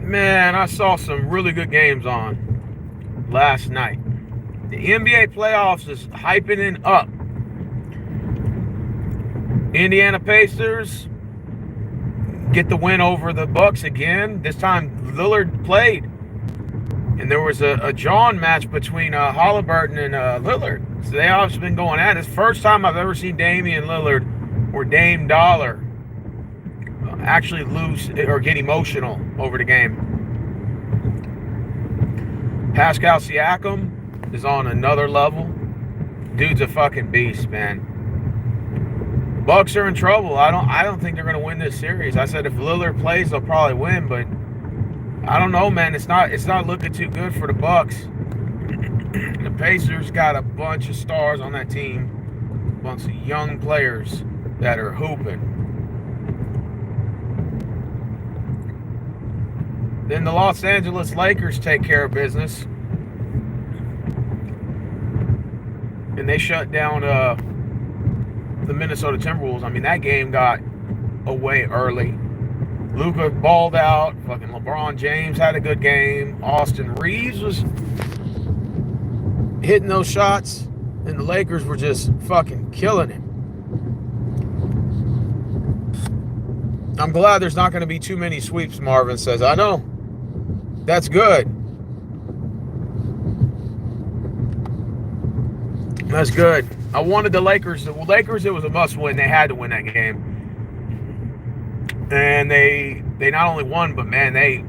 Man, I saw some really good games on last night. The NBA playoffs is hyping it up. Indiana Pacers get the win over the Bucks again. This time Lillard played, and there was a John match between Halliburton and Lillard. So they obviously been going at it. It's the first time I've ever seen Damian Lillard or Dame Dollar actually lose or get emotional over the game. Pascal Siakam is on another level. Dude's a fucking beast, man. Bucks are in trouble. I don't think they're going to win this series. I said if Lillard plays, they'll probably win, but I don't know, man. It's not looking too good for the Bucks. The Pacers got a bunch of stars on that team, a bunch of young players that are hooping. Then the Los Angeles Lakers take care of business, and they shut down the Minnesota Timberwolves. I mean, that game got away early. Luka balled out. Fucking LeBron James had a good game. Austin Reeves was hitting those shots, and the Lakers were just fucking killing it. I'm glad there's not going to be too many sweeps, Marvin says. I know. That's good. That's good. I wanted the Lakers. The Lakers, it was a must win. They had to win that game. And they not only won, but man, they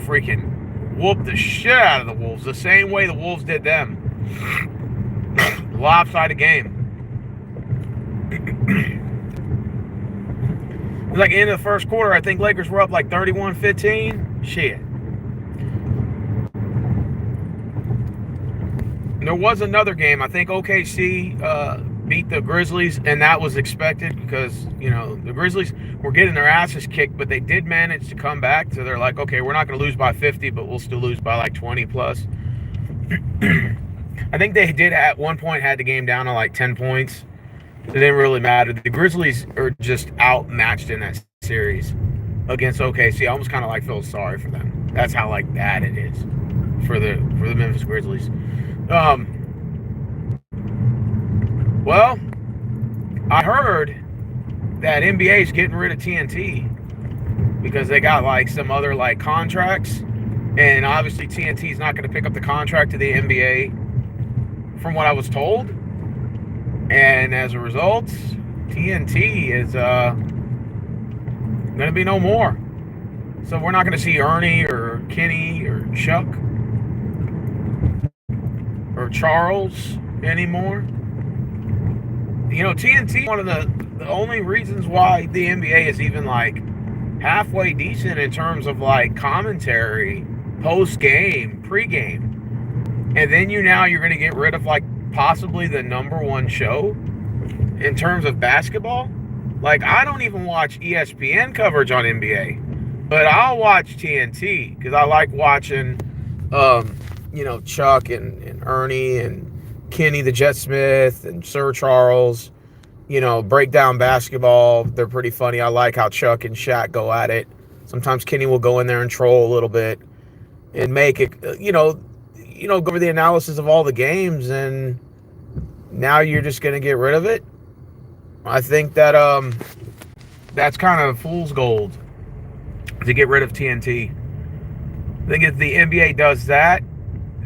freaking whooped the shit out of the Wolves. The same way the Wolves did them. Lopsided game. It was like end of the first quarter, I think Lakers were up like 31-15. Shit. There was another game. I think OKC beat the Grizzlies, and that was expected because, you know, the Grizzlies were getting their asses kicked, but they did manage to come back. So they're like, okay, we're not going to lose by 50, but we'll still lose by like 20 plus. I think they did at one point had the game down to like 10 points. It didn't really matter. The Grizzlies are just outmatched in that series against OKC. I almost kind of like feel sorry for them. That's how like bad it is for the Memphis Grizzlies. Well, I heard that NBA is getting rid of TNT because they got like some other like contracts, and obviously TNT is not going to pick up the contract to the NBA, from what I was told. And as a result, TNT is going to be no more. So we're not going to see Ernie or Kenny or Chuck or Charles anymore. You know, TNT, one of the only reasons why the NBA is even like halfway decent in terms of like commentary, post-game, pre-game. And then you're going to get rid of like possibly the number one show in terms of basketball. Like, I don't even watch ESPN coverage on NBA, but I'll watch TNT because I like watching you know, Chuck and Ernie and Kenny the Jet Smith and Sir Charles, you know, break down basketball. They're pretty funny. I like how Chuck and Shaq go at it. Sometimes Kenny will go in there and troll a little bit and make it, you know, go over the analysis of all the games, and now you're just going to get rid of it. I think that that's kind of fool's gold to get rid of TNT. I think if the NBA does that,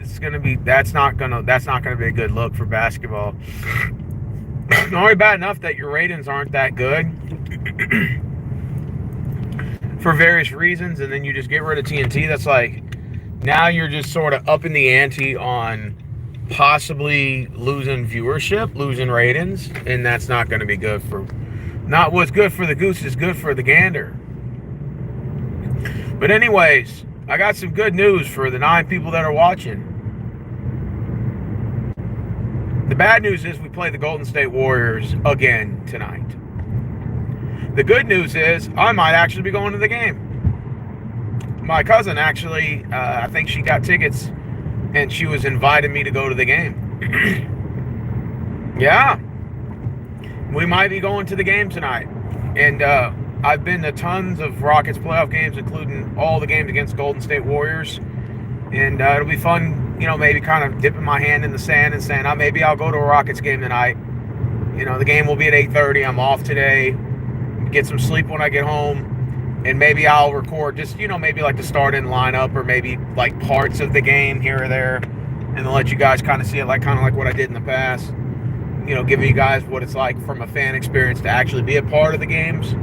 that's not gonna be a good look for basketball. It's already bad enough that your ratings aren't that good for various reasons, and then you just get rid of TNT. That's like, now you're just sort of upping the ante on possibly losing viewership, losing ratings, and that's not going to be good for, not what's good for the goose is good for the gander. But anyways, I got some good news for the 9 people that are watching. The bad news is we play the Golden State Warriors again tonight. The good news is I might actually be going to the game. My cousin actually, I think she got tickets, and she was inviting me to go to the game. Yeah. We might be going to the game tonight. And I've been to tons of Rockets playoff games, including all the games against Golden State Warriors. And it'll be fun, maybe kind of dipping my hand in the sand and saying, maybe I'll go to a Rockets game tonight. The game will be at 8:30. I'm off today. Get some sleep when I get home. And maybe I'll record just, maybe like the start-in lineup or maybe like parts of the game here or there. And then let you guys kind of see it kind of like what I did in the past. Giving you guys what it's like from a fan experience to actually be a part of the games.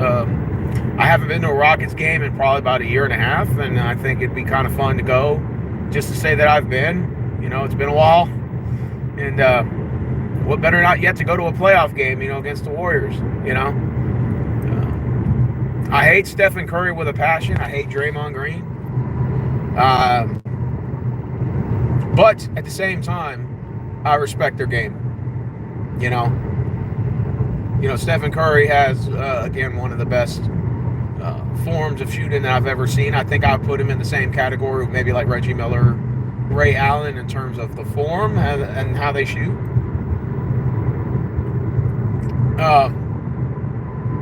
I haven't been to a Rockets game in probably about a year and a half, and I think it'd be kind of fun to go just to say that I've been. It's been a while. And what better not yet to go to a playoff game, against the Warriors, I hate Stephen Curry with a passion. I hate Draymond Green. But at the same time, I respect their game. Stephen Curry has, again, one of the best forms of shooting that I've ever seen. I think I would put him in the same category with maybe like Reggie Miller, Ray Allen in terms of the form and how they shoot.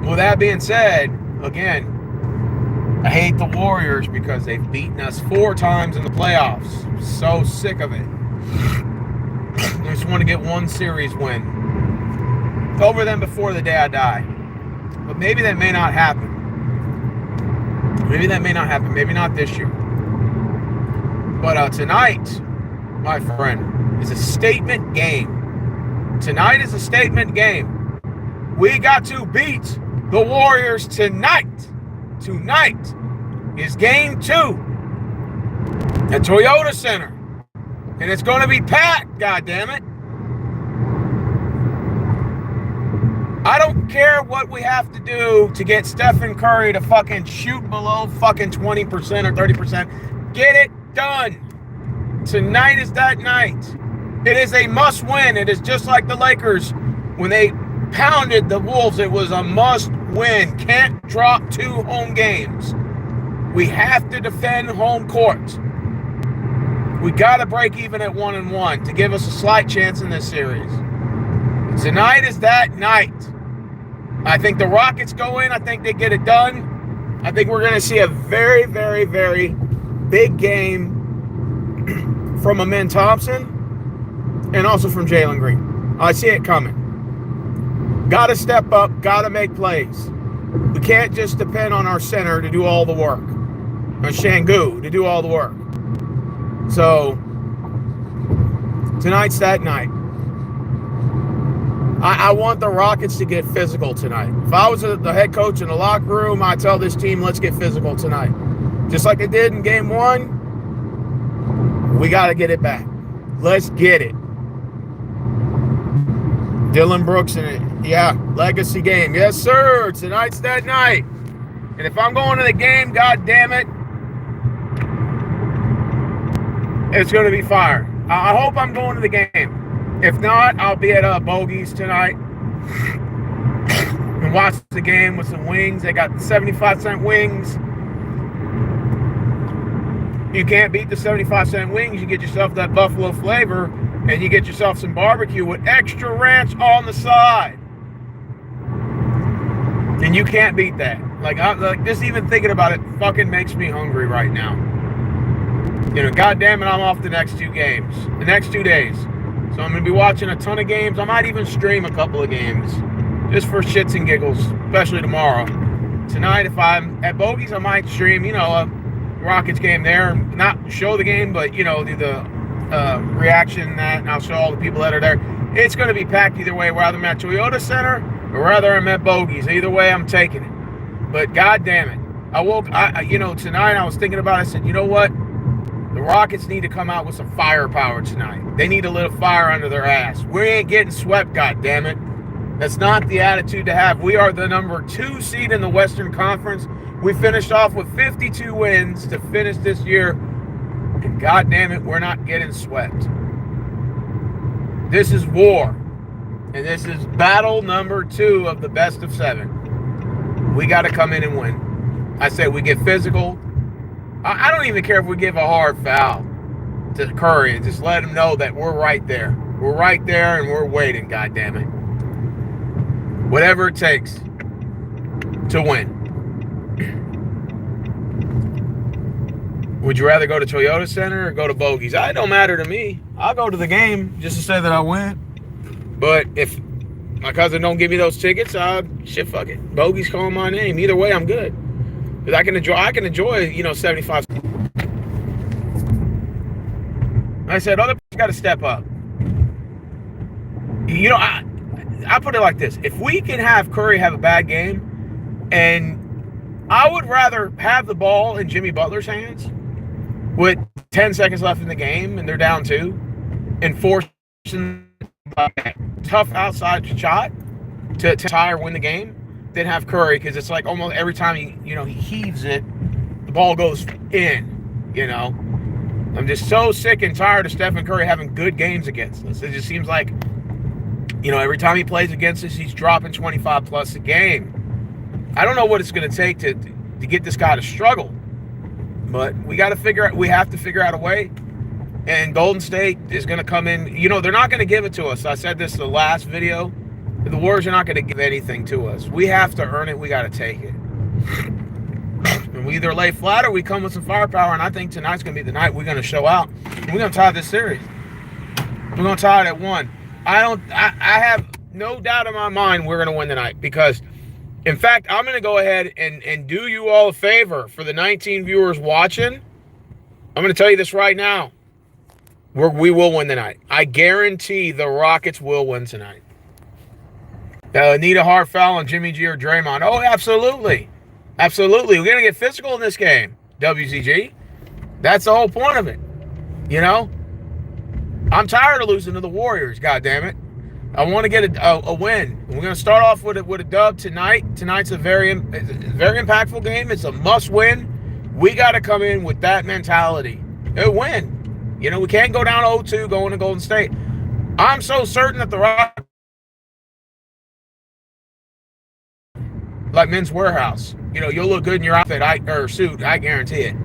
With that being said, again, I hate the Warriors because they've beaten us 4 times in the playoffs. So sick of it. I just want to get one series win over them before the day I die. But maybe that may not happen. Maybe not this year. But tonight, my friend, is a statement game. Tonight is a statement game. We got to beat the Warriors tonight. Tonight is game 2 at Toyota Center. And it's going to be packed, goddammit. I don't care what we have to do to get Stephen Curry to fucking shoot below fucking 20% or 30%. Get it done. Tonight is that night. It is a must win. It is just like the Lakers when they pounded the Wolves. It was a must win. Can't drop 2 home games. We have to defend home court. We got to break even at 1-1 to give us a slight chance in this series. Tonight is that night. I think the Rockets go in. I think they get it done. I think we're going to see a very, very, very big game from Amen Thompson and also from Jalen Green. I see it coming. Got to step up. Got to make plays. We can't just depend on our center to do all the work. Or Shangu to do all the work. So, tonight's that night. I want the Rockets to get physical tonight. If I was the head coach in the locker room, I'd tell this team, let's get physical tonight. Just like they did in game 1, we got to get it back. Let's get it. Dylan Brooks in it. Yeah, legacy game. Yes, sir. Tonight's that night. And if I'm going to the game, God damn it, it's going to be fire. I hope I'm going to the game. If not, I'll be at Bogey's tonight and watch the game with some wings. They got 75-cent wings. You can't beat the 75-cent wings. You get yourself that buffalo flavor, and you get yourself some barbecue with extra ranch on the side. And you can't beat that. Like just even thinking about it fucking makes me hungry right now. God damn it, I'm off the next 2 games. The next 2 days. So I'm going to be watching a ton of games. I might even stream a couple of games just for shits and giggles, especially tomorrow. Tonight, if I'm at Bogey's, I might stream, a Rockets game there. Not show the game, but, do the reaction and that, and I'll show all the people that are there. It's going to be packed either way, whether I'm at Toyota Center or whether I'm at Bogey's. Either way, I'm taking it. But God damn it. Tonight I was thinking about it. I said, you know what? The Rockets need to come out with some firepower tonight. They need a little fire under their ass. We ain't getting swept, goddammit. That's not the attitude to have. We are the number 2 seed in the Western Conference. We finished off with 52 wins to finish this year. And goddammit, we're not getting swept. This is war. And this is battle number 2 of the best of 7. We got to come in and win. I say we get physical. I don't even care if we give a hard foul to Curry and just let him know that we're right there. We're right there and we're waiting, goddammit. Whatever it takes. to win. Would you rather go to Toyota Center or go to Bogies? It don't matter to me. I'll go to the game just to say that I went. But if my cousin don't give me those tickets, shit, fuck it. Bogies calling my name. Either way, I'm good. Because I can enjoy, 75. I said, other people got to step up. I put it like this. If we can have Curry have a bad game, and I would rather have the ball in Jimmy Butler's hands with 10 seconds left in the game and they're down 2 and forcing a tough outside shot to tie or win the game than have Curry, because it's like almost every time he heaves it, the ball goes in, I'm just so sick and tired of Stephen Curry having good games against us. It just seems like, every time he plays against us, he's dropping 25 plus a game. I don't know what it's going to take to get this guy to struggle. But we have to figure out a way. And Golden State is going to come in. They're not going to give it to us. I said this in the last video. The Warriors are not going to give anything to us. We have to earn it. We got to take it. And we either lay flat or we come with some firepower. And I think tonight's going to be the night we're going to show out. And we're going to tie this series. We're going to tie it at 1. I have no doubt in my mind we're going to win tonight, because in fact, I'm going to go ahead and do you all a favor. For the 19 viewers watching, I'm going to tell you this right now. We will win tonight. I guarantee the Rockets will win tonight. Need a hard foul on Jimmy G or Draymond. Oh, absolutely. Absolutely. We're going to get physical in this game, WCG. That's the whole point of it. I'm tired of losing to the Warriors, goddammit. I want to get a win. We're going to start off with a dub tonight. Tonight's a very impactful game. It's a must-win. We got to come in with that mentality. A win. We can't go down 0-2 going to Golden State. I'm so certain that the Rockets, like Men's Warehouse, you'll look good in your outfit or suit. I guarantee it.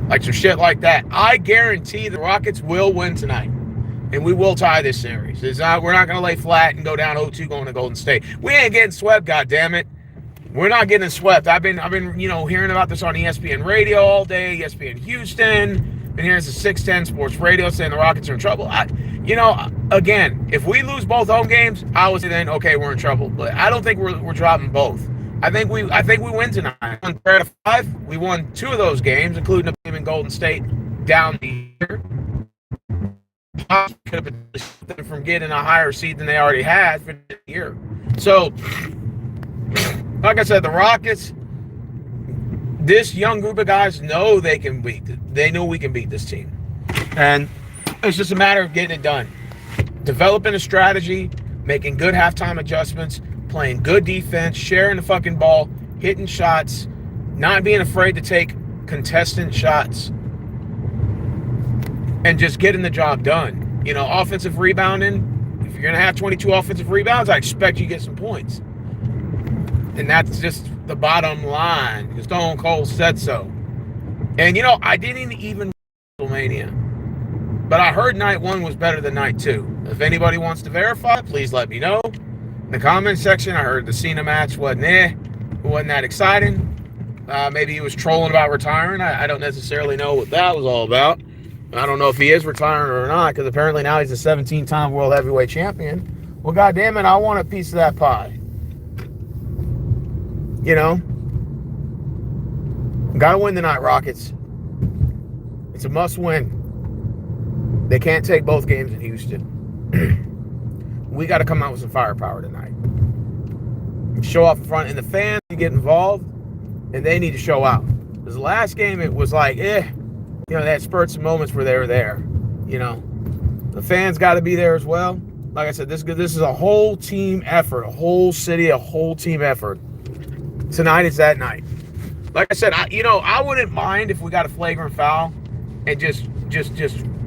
Like some shit like that. I guarantee the Rockets will win tonight. And we will tie this series. We're not going to lay flat and go down 0-2 going to Golden State. We ain't getting swept, goddammit. We're not getting swept. I've been hearing about this on ESPN Radio all day, ESPN Houston. Been hearing the 610 Sports Radio saying the Rockets are in trouble. Again, if we lose both home games, I would say then, okay, we're in trouble. But I don't think we're dropping both. I think we win tonight. We won 5. We won 2 of those games, including a game in Golden State down the year. Could have been from getting a higher seed than they already had for the year. So, like I said, the Rockets, this young group of guys know they can beat it. They know we can beat this team. And it's just a matter of getting it done. Developing a strategy, making good halftime adjustments, playing good defense, sharing the fucking ball, hitting shots, not being afraid to take contestant shots, and just getting the job done. Offensive rebounding. If you're going to have 22 offensive rebounds, I expect you to get some points. And that's just the bottom line. Stone Cold said so. And, I didn't even WrestleMania. But I heard night 1 was better than night 2. If anybody wants to verify, please let me know. In the comment section, I heard the Cena match wasn't that exciting. Maybe he was trolling about retiring. I don't necessarily know what that was all about. I don't know if he is retiring or not, because apparently now he's a 17-time world heavyweight champion. Well, goddamn it, I want a piece of that pie. Gotta win tonight, Rockets. It's a must-win. They can't take both games in Houston. We got to come out with some firepower tonight. Show off in front, and the fans get involved, and they need to show out. Because the last game, it was like, they had spurts and moments where they were there. The fans got to be there as well. Like I said, this is a whole team effort, a whole city, a whole team effort. Tonight is that night. Like I said, I wouldn't mind if we got a flagrant foul and just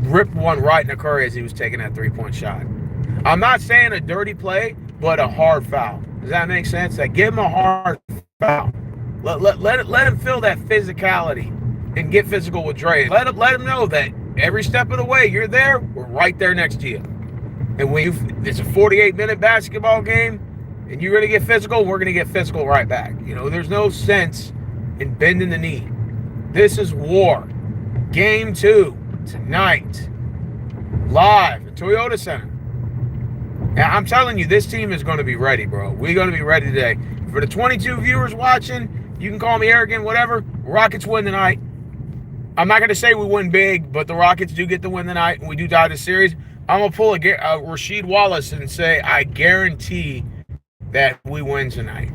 ripped one right in the Curry as he was taking that 3-point shot. I'm not saying a dirty play, but a hard foul. Does that make sense? Like, give him a hard foul. Let him feel that physicality and get physical with Dre. Let him know that every step of the way you're there, we're right there next to you. And when it's a 48-minute basketball game, And you're going to get physical, we're going to get physical right back. You know, there's no sense in bending the knee. This is war. Game 2 tonight, live at Toyota Center. Now, I'm telling you, this team is going to be ready, bro. We're going to be ready today. For the 22 viewers watching, you can call me arrogant, whatever. Rockets win tonight. I'm not going to say we win big, but the Rockets do get the win tonight, and we do tie the series. I'm going to pull a Rasheed Wallace and say, I guarantee that we win tonight.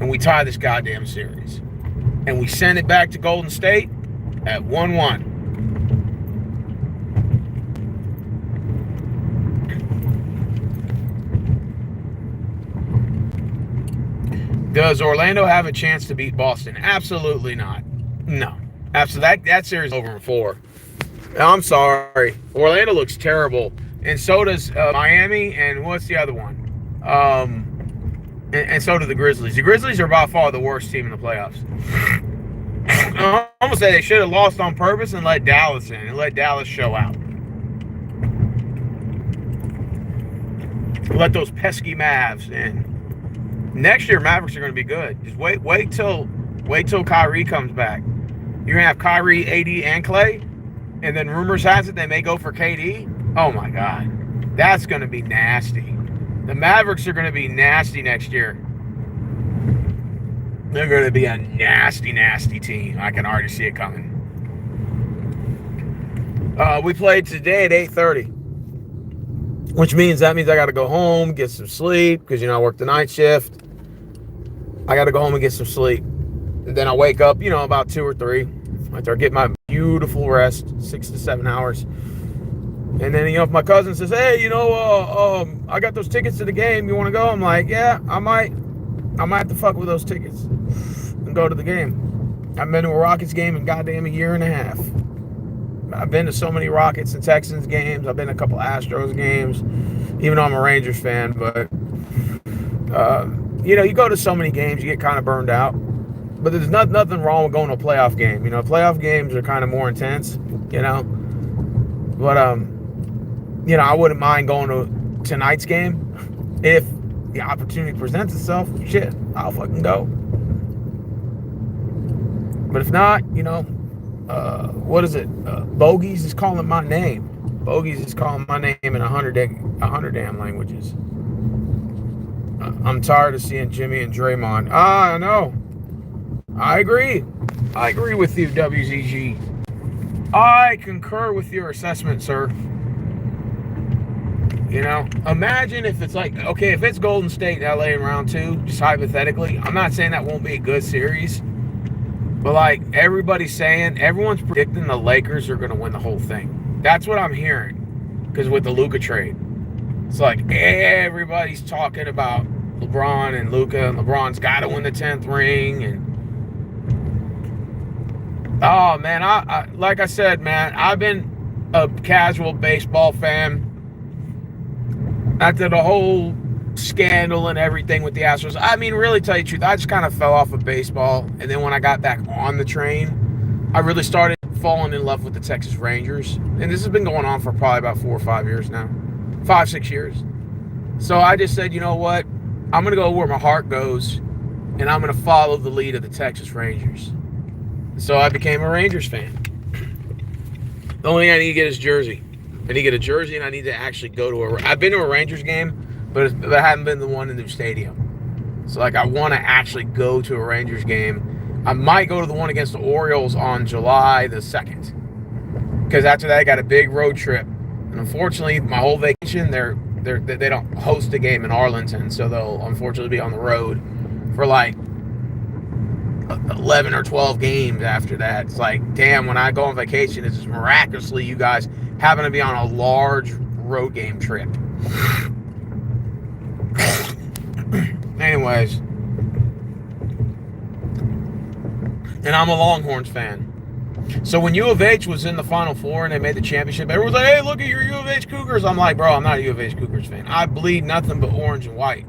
And we tie this goddamn series. And we send it back to Golden State at 1-1. Does Orlando have a chance to beat Boston? Absolutely not. No. Absolutely. That series is over in 4. I'm sorry. Orlando looks terrible. And so does Miami. And what's the other one? And so do the Grizzlies. The Grizzlies are by far the worst team in the playoffs. I almost say they should have lost on purpose and let Dallas in. And let Dallas show out. Let those pesky Mavs in. Next year, Mavericks are going to be good. Just wait till Kyrie comes back. You're going to have Kyrie, AD, and Clay, and then rumors has it they may go for KD. Oh my God, that's going to be nasty. The Mavericks are going to be nasty next year. They're going to be a nasty, nasty team. I can already see it coming. We played today at 8:30. Which means I got to go home, get some sleep, because, I work the night shift. I got to go home and get some sleep. And then I wake up, about 2 or 3. After I get my beautiful rest, 6 to 7 hours. And then, if my cousin says, hey, I got those tickets to the game. You want to go? I'm like, yeah, I might have to fuck with those tickets and go to the game. I've been to a Rockets game in goddamn a year and a half. I've been to so many Rockets and Texans games. I've been to a couple Astros games, even though I'm a Rangers fan. But, you go to so many games, you get kind of burned out. But there's nothing wrong with going to a playoff game. Playoff games are kind of more intense, But, I wouldn't mind going to tonight's game. If the opportunity presents itself, shit, I'll fucking go. But if not, what is it? Bogies is calling my name. Bogies is calling my name in 100 damn languages. I'm tired of seeing Jimmy and Draymond. I know. I agree. I agree with you, WZG. I concur with your assessment, sir. Imagine if it's like, okay, if it's Golden State and LA in round 2, just hypothetically, I'm not saying that won't be a good series. But like everybody's saying, everyone's predicting the Lakers are going to win the whole thing. That's what I'm hearing. Because with the Luka trade, it's like everybody's talking about LeBron and Luka, and LeBron's got to win the 10th ring. And oh man, I like I said, man, I've been a casual baseball fan after the whole scandal and everything with the Astros. Really tell you the truth, I just kind of fell off of baseball, and then when I got back on the train, I really started falling in love with the Texas Rangers. And this has been going on for probably about 4 or 5 years now. 5-6 years. So I just said, you know what? I'm going to go where my heart goes, and I'm going to follow the lead of the Texas Rangers. So I became a Rangers fan. The only thing I need to get is jersey. I need to get a jersey, and I need to actually go to I've been to a Rangers game, but I haven't been the one in the stadium. So, I want to actually go to a Rangers game. I might go to the one against the Orioles on July the 2nd. Because after that, I got a big road trip. And unfortunately, my whole vacation, they don't host a game in Arlington. So they'll unfortunately be on the road for 11 or 12 games after that. It's like, damn, when I go on vacation, it's just miraculously you guys happen to be on a large road game trip. Anyways, and I'm a Longhorns fan. So when U of H was in the Final Four and they made the championship, everyone's like, hey, look at your U of H Cougars. I'm like, bro, I'm not a U of H Cougars fan. I bleed nothing but orange and white.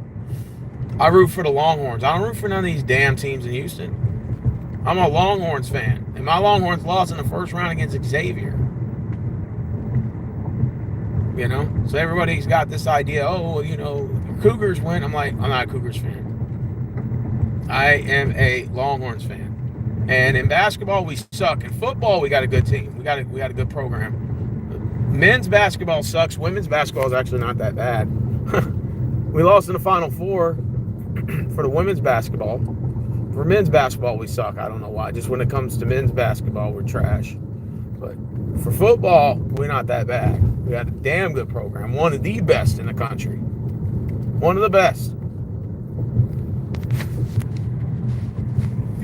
I root for the Longhorns. I don't root for none of these damn teams in Houston. I'm a Longhorns fan. And my Longhorns lost in the first round against Xavier. So everybody's got this idea, Cougars win, I'm like, I'm not a Cougars fan. I am a Longhorns fan. And in basketball, we suck. In football, we got a good team. We got a good program. Men's basketball sucks. Women's basketball is actually not that bad. We lost in the Final Four for the women's basketball. For men's basketball, we suck. I don't know why. Just when it comes to men's basketball, we're trash. But for football, we're not that bad. We got a damn good program. One of the best in the country. One of the best.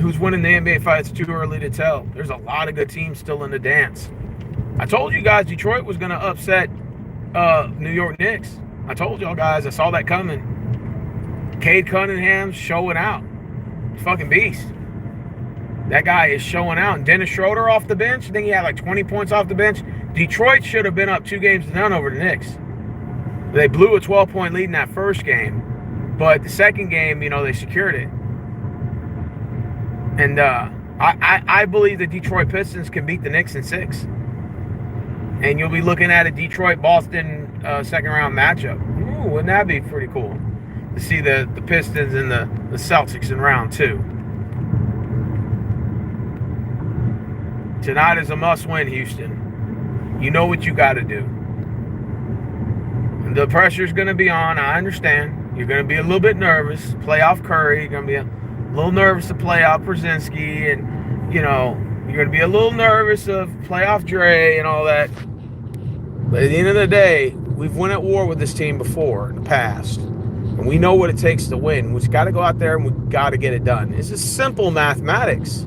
Who's winning the NBA fight? It's too early to tell. There's a lot of good teams still in the dance. I told you guys Detroit was going to upset New York Knicks. I told y'all guys. I saw that coming. Cade Cunningham's showing out. Fucking beast. That guy is showing out. And Dennis Schroeder off the bench. I think he had like 20 points off the bench. Detroit should have been up 2-0 over the Knicks. They blew a 12-point lead in that first game. But the second game, they secured it. And I believe the Detroit Pistons can beat the Knicks in 6. And you'll be looking at a Detroit-Boston second-round matchup. Ooh, wouldn't that be pretty cool? To see the Pistons and the Celtics in round 2. Tonight is a must-win, Houston. You know what you got to do. The pressure's going to be on. I understand. You're going to be a little bit nervous. Playoff Curry. You're going to be a little nervous to play out Brzezinski. And, you're going to be a little nervous of playoff Dre and all that. But at the end of the day, we've won at war with this team before in the past. And we know what it takes to win. We've got to go out there and we've got to get it done. It's just simple mathematics.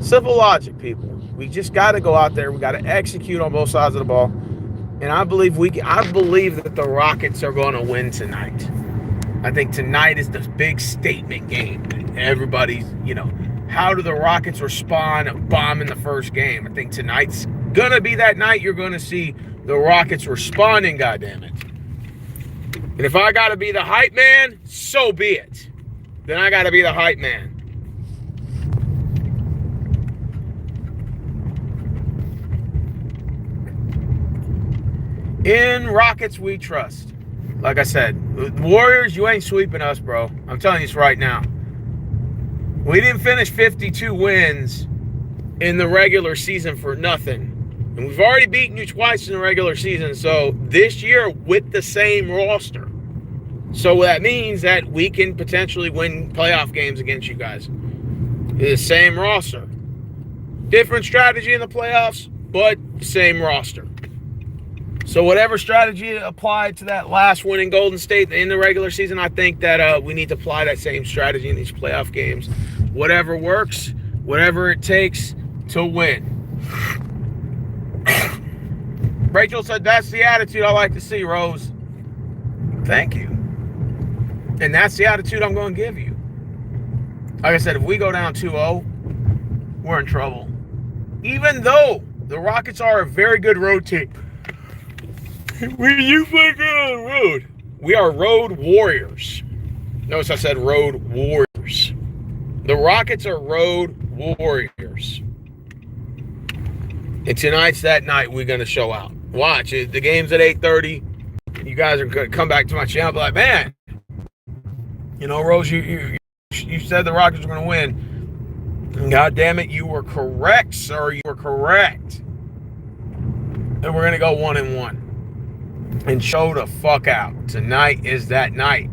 Simple logic, people. We just got to go out there. We got to execute on both sides of the ball. And I believe that the Rockets are going to win tonight. I think tonight is the big statement game. Everybody's, how do the Rockets respond of bombing the first game? I think tonight's going to be that night you're going to see the Rockets responding, goddammit. And if I got to be the hype man, so be it. Then I got to be the hype man. In Rockets we trust. Like I said, Warriors, you ain't sweeping us, bro. I'm telling you this right now. We didn't finish 52 wins in the regular season for nothing. And we've already beaten you twice in the regular season. So this year with the same roster. So that means that we can potentially win playoff games against you guys. The same roster. Different strategy in the playoffs, but same roster. So whatever strategy applied to that last win in Golden State in the regular season, I think that we need to apply that same strategy in these playoff games. Whatever works, whatever it takes to win. Rachel said, that's the attitude I like to see, Rose. Thank you. And that's the attitude I'm going to give you. Like I said, if we go down 2-0, we're in trouble. Even though the Rockets are a very good road team. You play good on the road. We are road warriors. Notice I said road warriors. The Rockets are road warriors. And tonight's that night we're going to show out. Watch it. The game's at 8:30. You guys are going to come back to my channel and be like, man, Rose, you said the Rockets were going to win. And God damn it, you were correct, sir. You were correct. And we're going to go 1-1. And show the fuck out. Tonight is that night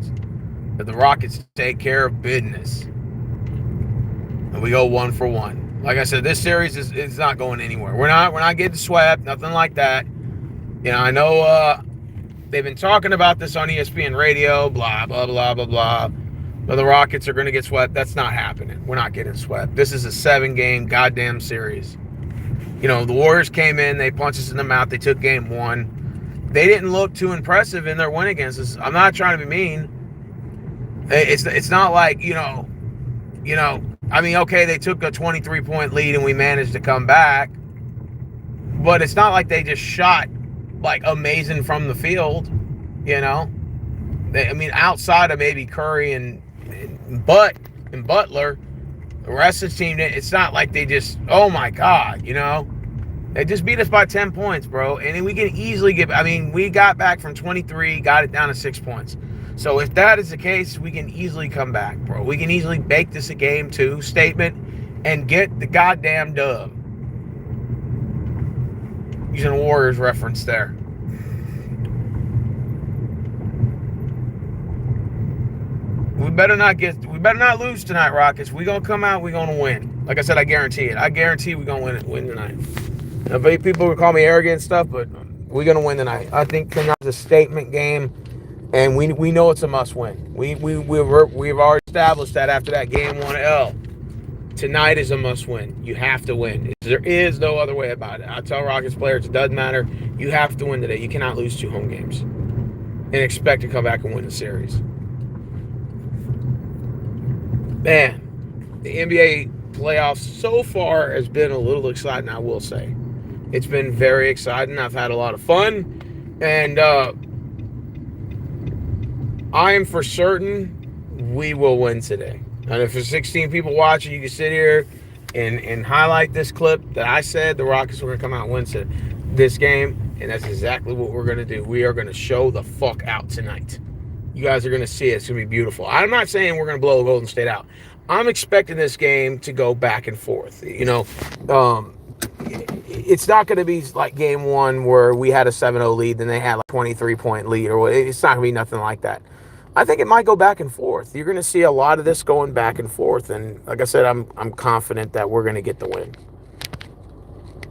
that the Rockets take care of business. And we go 1-for-1. Like I said, this series is not going anywhere. We're not getting swept, nothing like that. I know they've been talking about this on ESPN radio, blah, blah, blah, blah, blah. But the Rockets are going to get swept. That's not happening. We're not getting swept. This is a 7-game goddamn series. The Warriors came in, they punched us in the mouth, they took game 1. They didn't look too impressive in their win against us. I'm not trying to be mean. It's not like, okay, they took a 23-point lead and we managed to come back. But it's not like they just shot, amazing from the field, outside of maybe Curry and Butler, the rest of the team, it's not like they just, oh, my God, They just beat us by 10 points, bro. And we can easily we got back from 23, got it down to 6 points. So if that is the case, we can easily come back, bro. We can easily make this a game 2 statement and get the goddamn dub. Using a Warriors reference there. We better not lose tonight, Rockets. We gonna come out, we gonna win. Like I said, I guarantee it. I guarantee we gonna win tonight. Now, people would call me arrogant and stuff, but we're gonna win tonight. I think tonight's a statement game, and we know it's a must win. We've already established that after that game 1L. Tonight is a must win. You have to win. There is no other way about it. I tell Rockets players it doesn't matter. You have to win today. You cannot lose 2 home games and expect to come back and win the series. Man, the NBA playoffs so far has been a little exciting, I will say. It's been very exciting. I've had a lot of fun. And I am for certain we will win today. And if there's 16 people watching, you can sit here and highlight this clip that I said the Rockets were going to come out and win this game. And that's exactly what we're going to do. We are going to show the fuck out tonight. You guys are going to see it. It's going to be beautiful. I'm not saying we're going to blow Golden State out. I'm expecting this game to go back and forth. You know, it's not going to be like game 1 where we had a 7-0 lead, then they had like 23-point lead. Or it's not going to be nothing like that. I think it might go back and forth. You're going to see a lot of this going back and forth. And like I said, I'm confident that we're going to get the win.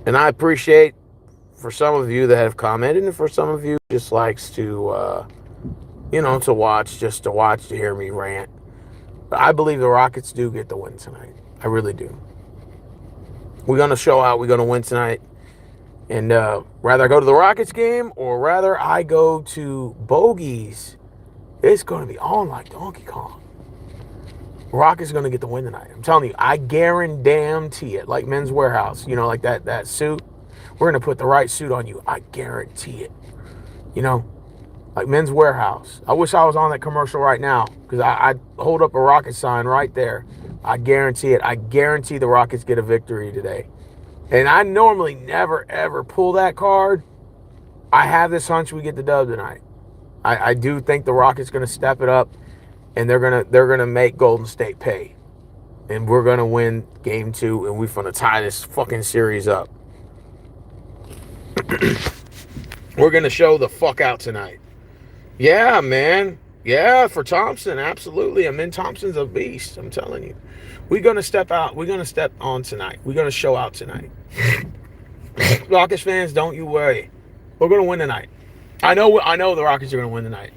And I appreciate for some of you that have commented and for some of you just likes to... to watch, to hear me rant. But I believe the Rockets do get the win tonight. I really do. We're going to show out. We're going to win tonight. And rather I go to the Rockets game or rather I go to Bogies, it's going to be on like Donkey Kong. Rockets going to get the win tonight. I'm telling you, I guarantee it. Like Men's Warehouse, like that suit. We're going to put the right suit on you. I guarantee it. Like Men's Warehouse. I wish I was on that commercial right now because I hold up a Rocket sign right there. I guarantee it. I guarantee the Rockets get a victory today. And I normally never, ever pull that card. I have this hunch we get the dub tonight. I do think the Rockets going to step it up and they're gonna make Golden State pay. And we're going to win game 2 and we're going to tie this fucking series up. We're going to show the fuck out tonight. Yeah, man. Yeah, for Thompson, absolutely. Thompson's a beast, I'm telling you. We're going to step out. We're going to step on tonight. We're going to show out tonight. Rockets fans, don't you worry. We're going to win tonight. I know the Rockets are going to win tonight.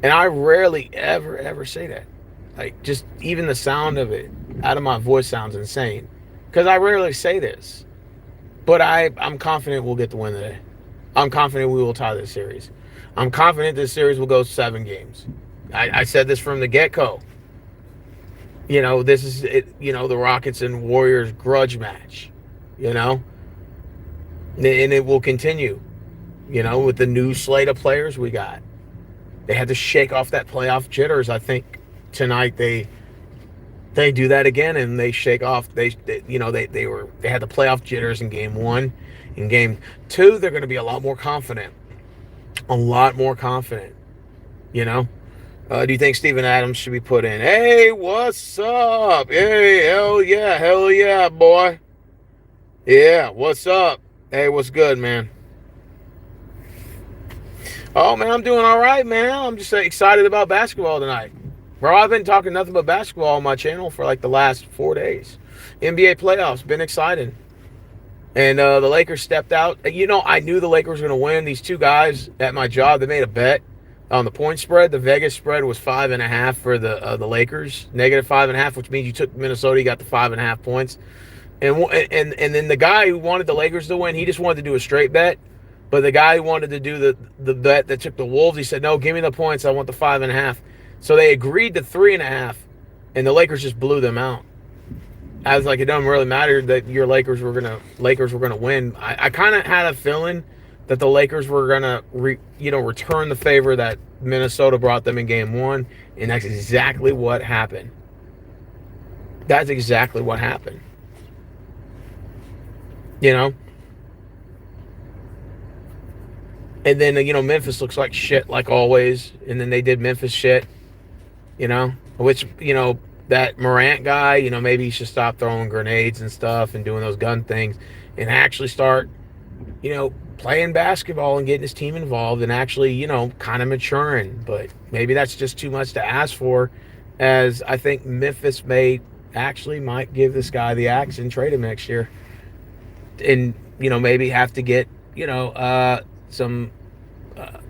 And I rarely, ever say that. Like, just even the sound of it out of my voice sounds insane. Because I rarely say this. But I'm confident we'll get the win today. I'm confident we will tie this series. I'm confident this series will go 7 games. I said this from the get-go. This is it. The Rockets and Warriors grudge match. And it will continue. With the new slate of players we got. They had to shake off that playoff jitters. I think tonight they do that again and they shake off. They had the playoff jitters in game 1. In game 2, they're going to be a lot more confident. A lot more confident. Do you think Steven Adams should be put in? Hey, what's up? Hey, hell yeah, boy. Yeah, what's up? Hey, what's good, man? Oh, man, I'm doing all right, man. I'm just excited about basketball tonight. Bro, I've been talking nothing but basketball on my channel for like the last 4 days. NBA playoffs, been exciting. And the Lakers stepped out. I knew the Lakers were going to win. These 2 guys at my job, they made a bet on the point spread. The Vegas spread was 5.5 for the Lakers, -5.5, which means you took Minnesota, you got the 5.5 points. And then the guy who wanted the Lakers to win, he just wanted to do a straight bet. But the guy who wanted to do the bet that took the Wolves, he said, no, give me the points. I want the 5.5. So they agreed to 3.5, and the Lakers just blew them out. I was like, it doesn't really matter that your Lakers were gonna win. I kind of had a feeling that the Lakers were gonna return the favor that Minnesota brought them in game 1, and that's exactly what happened. That's exactly what happened. And then, Memphis looks like shit like always. And then they did Memphis shit, which, that Morant guy, maybe he should stop throwing grenades and stuff and doing those gun things and actually start, playing basketball and getting his team involved and actually, kind of maturing. But maybe that's just too much to ask for, as I think Memphis might give this guy the axe and trade him next year. And, maybe have to get, some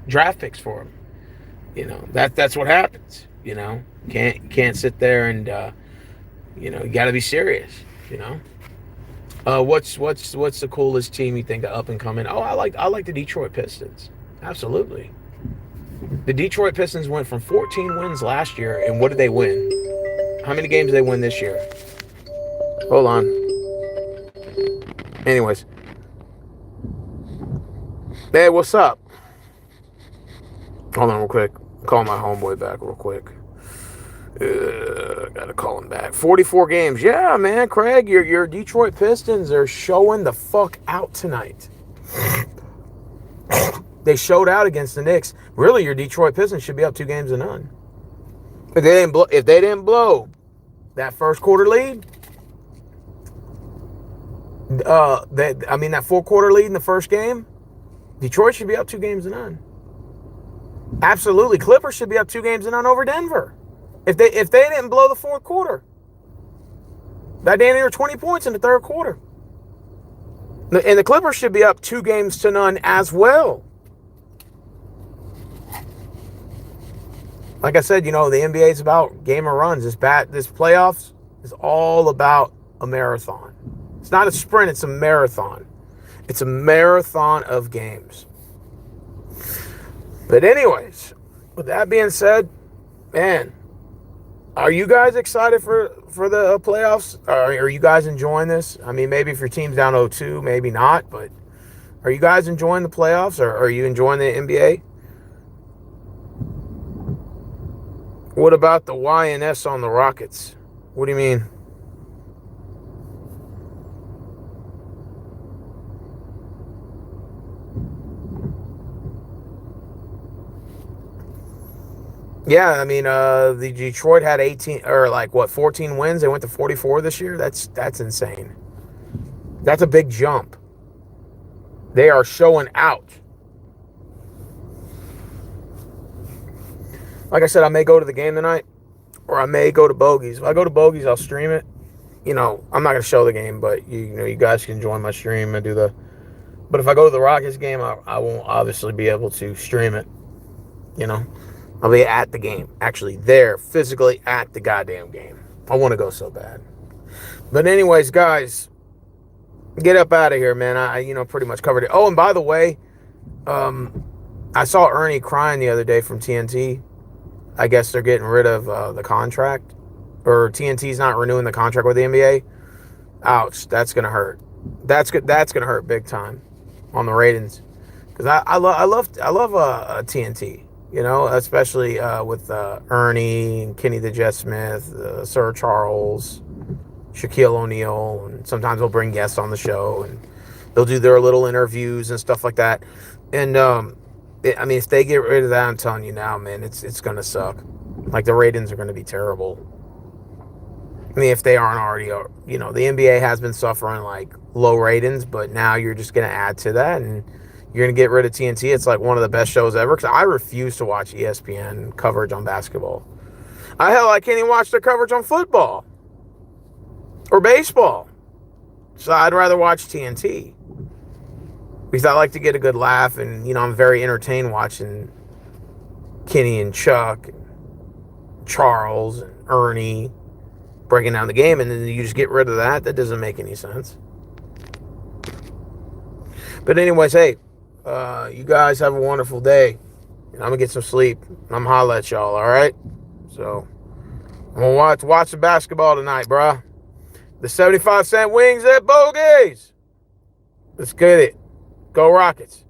draft picks for him. That's what happens. Can't sit there and you got to be serious. What's the coolest team you think up and coming? Oh, I like the Detroit Pistons. Absolutely. The Detroit Pistons went from 14 wins last year, and what did they win? How many games did they win this year? Hold on. Anyways, hey, what's up? Hold on real quick. Call my homeboy back real quick. Gotta call him back. 44 games. Yeah, man, Craig, your Detroit Pistons are showing the fuck out tonight. They showed out against the Knicks. Really, your Detroit Pistons should be up 2-0. If they didn't blow that first quarter lead, that 4-quarter lead in the first game, Detroit should be up 2-0. Absolutely, Clippers should be up 2-0 over Denver. If they didn't blow the fourth quarter, that damn near 20 points in the third quarter, and the Clippers should be up 2-0 as well. Like I said, the NBA is about game of runs. This playoffs is all about a marathon. It's not a sprint, it's a marathon. It's a marathon of games. But anyways, with that being said, man, are you guys excited for the playoffs? Are you guys enjoying this? I mean, maybe if your team's down 0-2, maybe not, but are you guys enjoying the playoffs, or are you enjoying the NBA? What about the YNS on the Rockets? What do you mean? Yeah, I mean, the Detroit had 14 wins. They went to 44 this year. That's insane. That's a big jump. They are showing out. Like I said, I may go to the game tonight, or I may go to Bogies. If I go to Bogies, I'll stream it. I'm not going to show the game, but you guys can join my stream and do the. But if I go to the Rockets game, I won't obviously be able to stream it. I'll be at the game, actually there, physically at the goddamn game. I want to go so bad. But anyways, guys, get up out of here, man. I pretty much covered it. Oh, and by the way, I saw Ernie crying the other day from TNT. I guess they're getting rid of the contract, or TNT's not renewing the contract with the NBA. Ouch, that's gonna hurt. That's gonna hurt big time on the ratings, because I love TNT. Especially with Ernie and Kenny the Jet Smith, Sir Charles, Shaquille O'Neal, and sometimes they'll bring guests on the show and they'll do their little interviews and stuff like that. And if they get rid of that, I'm telling you now, man, it's gonna suck. Like, the ratings are gonna be terrible. I mean, if they aren't already, the NBA has been suffering like low ratings, but now you're just gonna add to that, and you're going to get rid of TNT. It's like one of the best shows ever, because I refuse to watch ESPN coverage on basketball. I can't even watch their coverage on football or baseball. So I'd rather watch TNT, because I like to get a good laugh, and, I'm very entertained watching Kenny and Chuck and Charles and Ernie breaking down the game, and then you just get rid of that. That doesn't make any sense. But anyways, hey, you guys have a wonderful day, and I'm gonna get some sleep. I'm holla at y'all, all right? So I'm gonna watch the basketball tonight, bruh. The 75-cent wings at Bogies. Let's get it. Go Rockets.